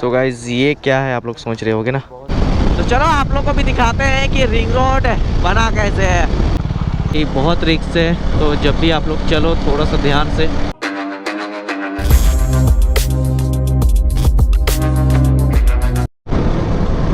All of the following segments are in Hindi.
सो गाइज ये क्या है आप लोग सोच रहे होगे ना, तो चलो आप लोग को भी दिखाते हैं कि रिंग रोड बना कैसे है। ये बहुत रिस्क है, तो जब भी आप लोग चलो थोड़ा सा ध्यान से।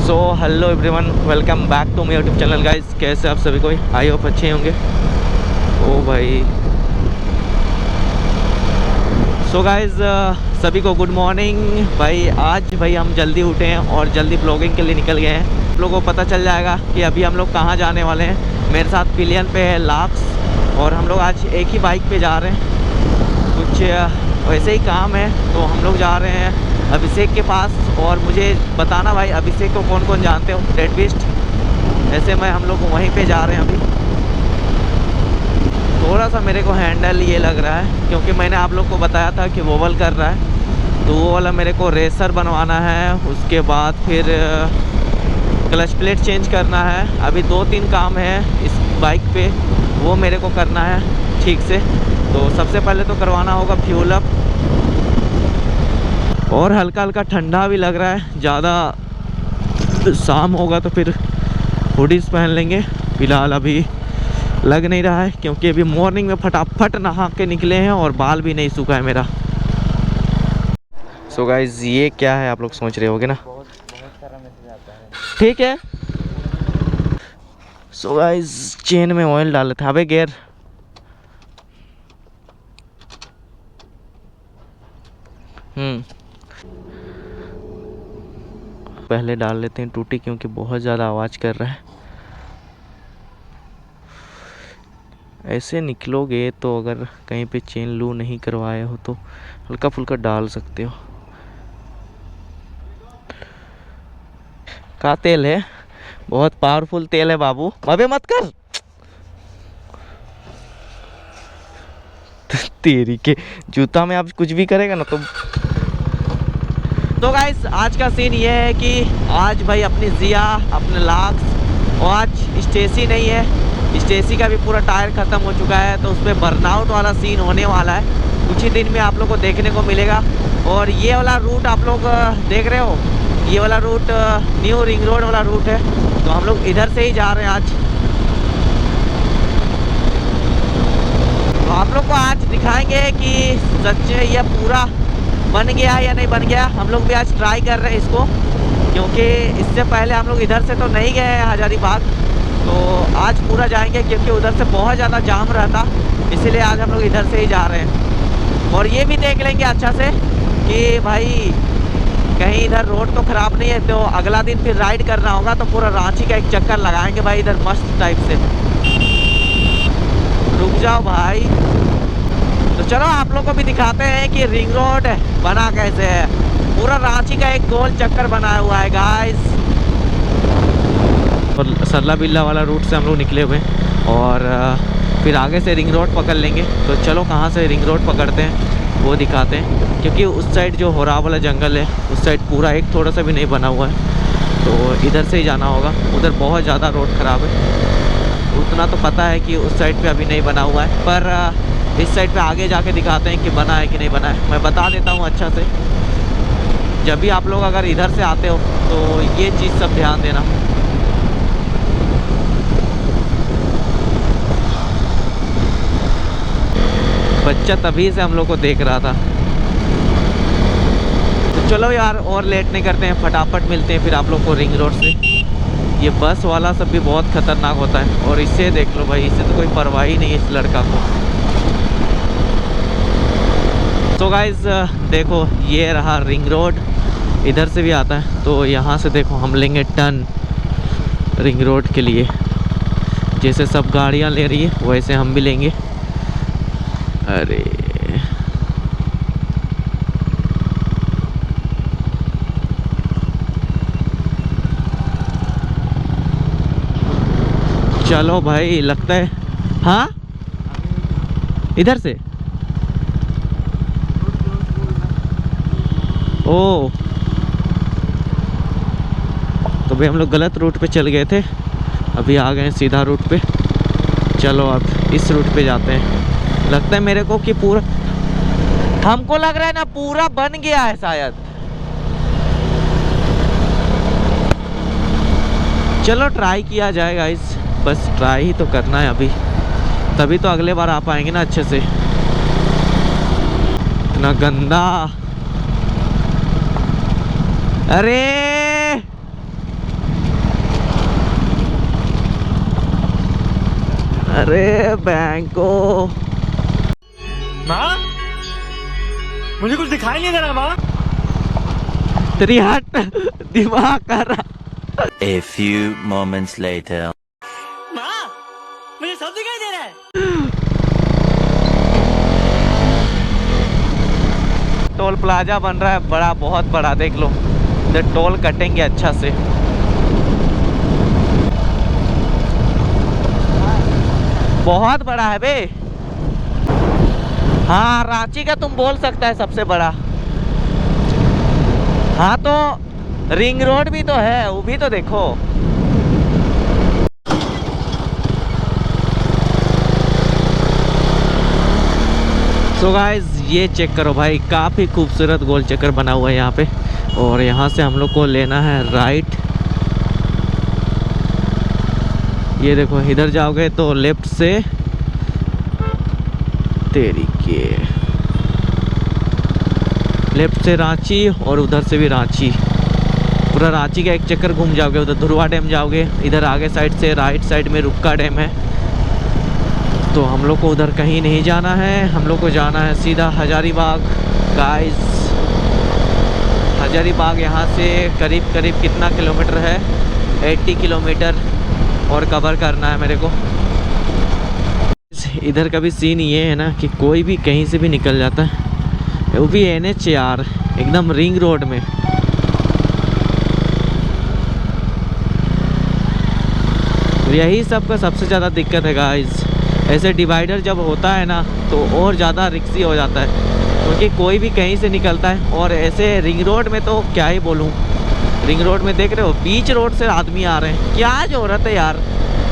So hello everyone, welcome back to my YouTube channel guys. कैसे आप सभी कोई, आई होप अच्छे होंगे। ओ भाई, सो गाइज सभी को गुड मॉर्निंग भाई। आज भाई हम जल्दी उठे हैं और जल्दी ब्लॉगिंग के लिए निकल गए हैं। आप लोगों को पता चल जाएगा कि अभी हम लोग कहाँ जाने वाले हैं। मेरे साथ पिलियन पे है लाक्स, और हम लोग आज एक ही बाइक पे जा रहे हैं। कुछ वैसे ही काम है, तो हम लोग जा रहे हैं अभिषेक के पास। और मुझे बताना भाई, अभिषेक को कौन कौन जानते हो, डेड बीस्ट। ऐसे में हम लोग वहीं पे जा रहे हैं अभी। थोड़ा सा मेरे को हैंडल ये लग रहा है, क्योंकि मैंने आप लोग को बताया था कि वोवल कर रहा है, तो वो वाला मेरे को रेसर बनवाना है। उसके बाद फिर क्लच प्लेट चेंज करना है। अभी 2-3 काम है इस बाइक पे, वो मेरे को करना है ठीक से। तो सबसे पहले तो करवाना होगा फ्यूल अप। और हल्का हल्का ठंडा भी लग रहा है, ज़्यादा शाम होगा तो फिर हुडीज़ पहन लेंगे। फ़िलहाल अभी लग नहीं रहा है, क्योंकि अभी मॉर्निंग में फटाफट नहा के निकले हैं और बाल भी नहीं सूखा है मेरा। सो गाइज ये क्या है आप लोग सोच रहे होगे ना, बहुत सारा मैसेज आता है। ठीक है। सो गाइज चेन में ऑयल डाल लेते हैं। अबे गेयर, पहले डाल लेते हैं टूटी, क्योंकि बहुत ज़्यादा आवाज़ कर रहा है। ऐसे निकलोगे तो अगर कहीं पे चेन लू नहीं करवाए हो तो हल्का फुल्का डाल सकते हो। का तेल है, बहुत पावरफुल तेल है बाबू। अबे मत कर तेरी के जूता में आप कुछ भी करेगा ना तो गाइस आज का सीन ये है कि आज भाई अपनी जिया, अपने लाक्स, और आज स्टेसी नहीं है। स्टेसी का भी पूरा टायर ख़त्म हो चुका है, तो उसमें बर्नआउट वाला सीन होने वाला है। कुछ ही दिन में आप लोग को देखने को मिलेगा। और ये वाला रूट आप लोग देख रहे हो, ये वाला रूट न्यू रिंग रोड वाला रूट है, तो हम लोग इधर से ही जा रहे हैं आज। तो आप लोग को आज दिखाएंगे कि सच में यह पूरा बन गया है या नहीं बन गया। हम लोग भी आज ट्राई कर रहे हैं इसको, क्योंकि इससे पहले हम लोग इधर से तो नहीं गए हैं हजारीबाग। तो आज पूरा जाएंगे, क्योंकि उधर से बहुत ज़्यादा जाम रहता, इसीलिए आज हम लोग इधर से ही जा रहे हैं। और ये भी देख लेंगे अच्छा से कि भाई कहीं इधर रोड तो ख़राब नहीं है। तो अगला दिन फिर राइड करना होगा, तो पूरा रांची का एक चक्कर लगाएंगे भाई इधर मस्त टाइप से। रुक जाओ भाई, तो चलो आप लोग को भी दिखाते हैं कि रिंग रोड बना कैसे है। पूरा रांची का एक गोल चक्कर बनाया हुआ है गाइस। और सरला बिल्ला वाला रूट से हम लोग निकले हुए हैं, और फिर आगे से रिंग रोड पकड़ लेंगे। तो चलो कहाँ से रिंग रोड पकड़ते हैं वो दिखाते हैं, क्योंकि उस साइड जो होरा वाला जंगल है उस साइड पूरा एक थोड़ा सा भी नहीं बना हुआ है, तो इधर से ही जाना होगा। उधर बहुत ज़्यादा रोड ख़राब है, उतना तो पता है कि उस साइड पे अभी नहीं बना हुआ है, पर इस साइड पे आगे जाके दिखाते हैं कि बना है कि नहीं बना है। मैं बता देता हूँ अच्छा से, जब भी आप लोग अगर इधर से आते हो तो ये चीज़ सब ध्यान देना। बच्चा तभी से हम लोग को देख रहा था। तो चलो यार और लेट नहीं करते हैं, फटाफट मिलते हैं फिर आप लोग को रिंग रोड से। ये बस वाला सब भी बहुत खतरनाक होता है, और इससे देख लो भाई, इससे तो कोई परवाह ही नहीं है इस लड़का को। तो गाइज देखो ये रहा रिंग रोड, इधर से भी आता है। तो यहाँ से देखो हम लेंगे टर्न रिंग रोड के लिए, जैसे सब गाड़ियाँ ले रही है वैसे हम भी लेंगे। अरे चलो भाई, लगता है हाँ इधर से। ओ तो भाई हम लोग गलत रूट पे चल गए थे, अभी आ गए सीधा रूट पे। चलो अब इस रूट पे जाते हैं। लगता है मेरे को कि पूरा, हमको लग रहा है ना पूरा बन गया है शायद। चलो ट्राई किया जाए गाइस, बस ट्राई ही तो करना है अभी, तभी तो अगले बार आ पाएंगे ना अच्छे से। इतना गंदा, अरे अरे बैंको, माँ मुझे कुछ दिखाई नहीं दे रहा माँ। तेरी हट दिमाग कर रहा। A few moments later. माँ मुझे सब दिखाई दे रहा है। टोल प्लाजा बन रहा है बड़ा, बहुत बड़ा, देख लो। इधर टोल कटेंगे अच्छा से। बहुत बड़ा है बे। हाँ रांची का तुम बोल सकता है सबसे बड़ा। हाँ तो रिंग रोड भी तो है, वो भी तो देखो। सो गाइस ये चेक करो भाई, काफ़ी खूबसूरत गोल चक्कर बना हुआ है यहाँ पे। और यहाँ से हम लोग को लेना है राइट। ये देखो इधर जाओगे तो लेफ्ट से, तेरी के लेफ्ट से रांची और उधर से भी रांची, पूरा रांची का एक चक्कर घूम जाओगे। उधर धुरवा डैम जाओगे, इधर आगे साइड से राइट साइड में रुक्का डैम है। तो हम लोग को उधर कहीं नहीं जाना है, हम लोग को जाना है सीधा हजारीबाग गाइस। हजारीबाग यहाँ से करीब करीब कितना किलोमीटर है, 80 किलोमीटर और कवर करना है मेरे को। इधर का भी सीन ये है ना कि कोई भी कहीं से भी निकल जाता है, वो भी NH यार, एकदम रिंग रोड में। यही सब का सबसे ज़्यादा दिक्कत है गाइस। ऐसे डिवाइडर जब होता है ना तो और ज़्यादा रिक्सी हो जाता है, क्योंकि कोई भी कहीं से निकलता है। और ऐसे रिंग रोड में तो क्या ही बोलूँ, रिंग रोड में देख रहे हो बीच रोड से आदमी आ रहे हैं, क्या जरूरत है यार।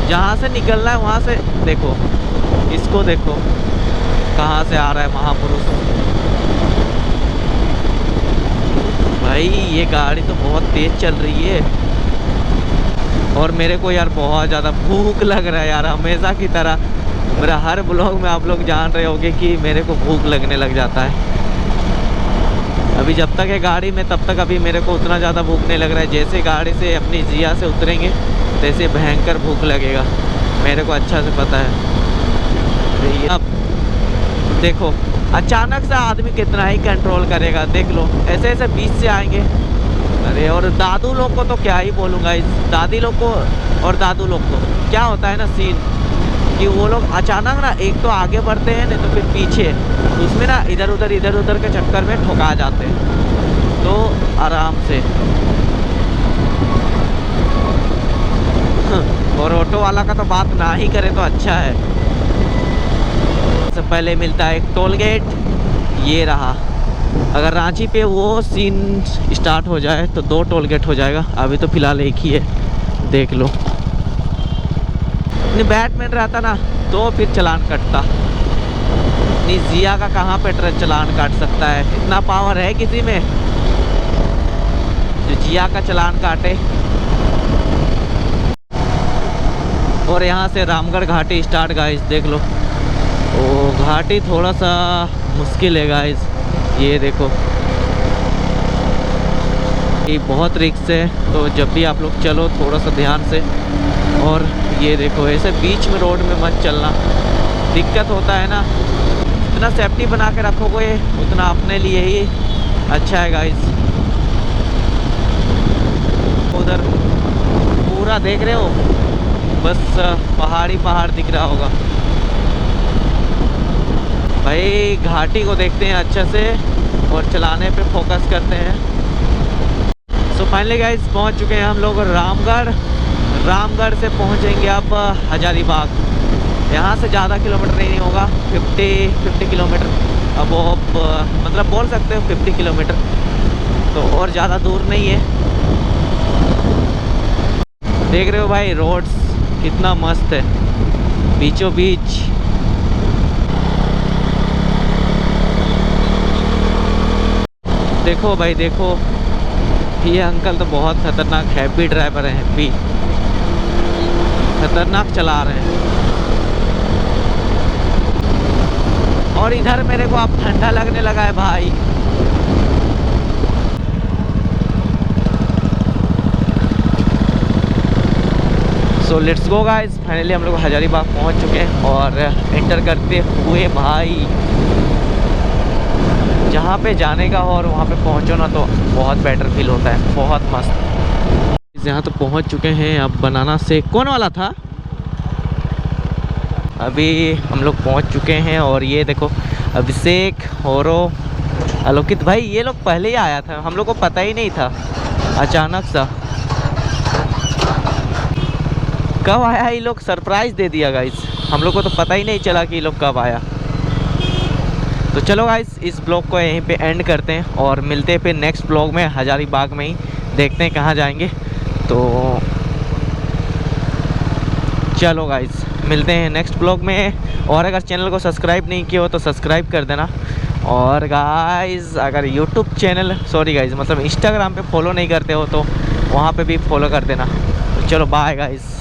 जहाँ से निकलना है वहाँ से देखो, इसको देखो कहाँ से आ रहा है महापुरुष। भाई ये गाड़ी तो बहुत तेज चल रही है। और मेरे को यार बहुत ज़्यादा भूख लग रहा है यार, हमेशा की तरह मेरा हर ब्लॉग में आप लोग जान रहे होंगे कि मेरे को भूख लगने लग जाता है। अभी जब तक है गाड़ी में तब तक अभी मेरे को उतना ज़्यादा भूख नहीं लग रहा है। जैसे गाड़ी से अपनी जिया से उतरेंगे तैसे भयंकर भूख लगेगा, मेरे को अच्छा से पता है। अब देखो अचानक से आदमी कितना ही कंट्रोल करेगा, देख लो ऐसे ऐसे बीच से आएंगे। अरे और दादू लोग को तो क्या ही बोलूँगा, इस दादी लोग को और दादू लोग को क्या होता है ना सीन कि वो लोग अचानक ना एक तो आगे बढ़ते हैं नहीं तो फिर पीछे, उसमें ना इधर उधर के चक्कर में ठुका जाते हैं। तो आराम से और ऑटो वाला का तो बात ना ही करे तो अच्छा है। सबसे पहले मिलता है एक टोल गेट, ये रहा। अगर रांची पे वो सीन स्टार्ट हो जाए तो 2 टोल गेट हो जाएगा, अभी तो फिलहाल एक ही है, देख लो। नहीं बैटमैन रहता ना तो फिर चलान कटता, नहीं जिया का कहाँ पे चलान काट सकता है, इतना पावर है किसी में जो जिया का चलान काटे। और यहाँ से रामगढ़ घाटी स्टार्ट गाइस, देख लो। ओ घाटी थोड़ा सा मुश्किल है गाइस, ये देखो ये बहुत रिस्क है, तो जब भी आप लोग चलो थोड़ा सा ध्यान से। और ये देखो ऐसे बीच में रोड में मत चलना, दिक्कत होता है ना। जितना सेफ्टी बना के रखोगे उतना अपने लिए ही अच्छा है गाइस। उधर पूरा देख रहे हो, बस पहाड़ दिख रहा होगा भाई। घाटी को देखते हैं अच्छे से और चलाने पे फोकस करते हैं। सो फाइनली गाइस पहुंच चुके हैं हम लोग रामगढ़ से पहुंचेंगे अब हजारीबाग। यहाँ से ज़्यादा किलोमीटर नहीं होगा, 50 किलोमीटर। अब मतलब बोल सकते हो 50 किलोमीटर, तो और ज़्यादा दूर नहीं है। देख रहे हो भाई रोड्स कितना मस्त है, बीचों बीच। देखो भाई देखो, ये अंकल तो बहुत खतरनाक हैवी ड्राइवर है, हैवी। खतरनाक चला रहे हैं। और इधर मेरे को अब ठंडा लगने लगा है भाई। So let's go guys, finally हम लोग हजारीबाग पहुंच चुके हैं और एंटर करते हुए भाई जहाँ पे जाने का हो और वहाँ पे पहुँचो ना तो बहुत बेटर फील होता है, बहुत मस्त। यहाँ तो पहुँच चुके हैं। अब बनाना शेक कौन वाला था? अभी हम लोग पहुँच चुके हैं और ये देखो अभिषेक, होरो, आलोकित भाई ये लोग पहले ही आया था, हम लोग को पता ही नहीं था, अचानक सा कब आया ये लोग, सरप्राइज़ दे दिया गाइस। हम लोग को तो पता ही नहीं चला कि ये लोग कब आया। तो चलो गाइस इस ब्लॉग को यहीं पे एंड करते हैं और मिलते हैं फिर नेक्स्ट ब्लॉग में हजारीबाग में ही, देखते हैं कहाँ जाएंगे। तो चलो गाइस मिलते हैं नेक्स्ट ब्लॉग में। और अगर चैनल को सब्सक्राइब नहीं किया हो तो सब्सक्राइब कर देना। और गाइस अगर यूट्यूब चैनल गाइस मतलब इंस्टाग्राम पे फॉलो नहीं करते हो तो वहाँ पे भी फॉलो कर देना। तो चलो बाय गाइस।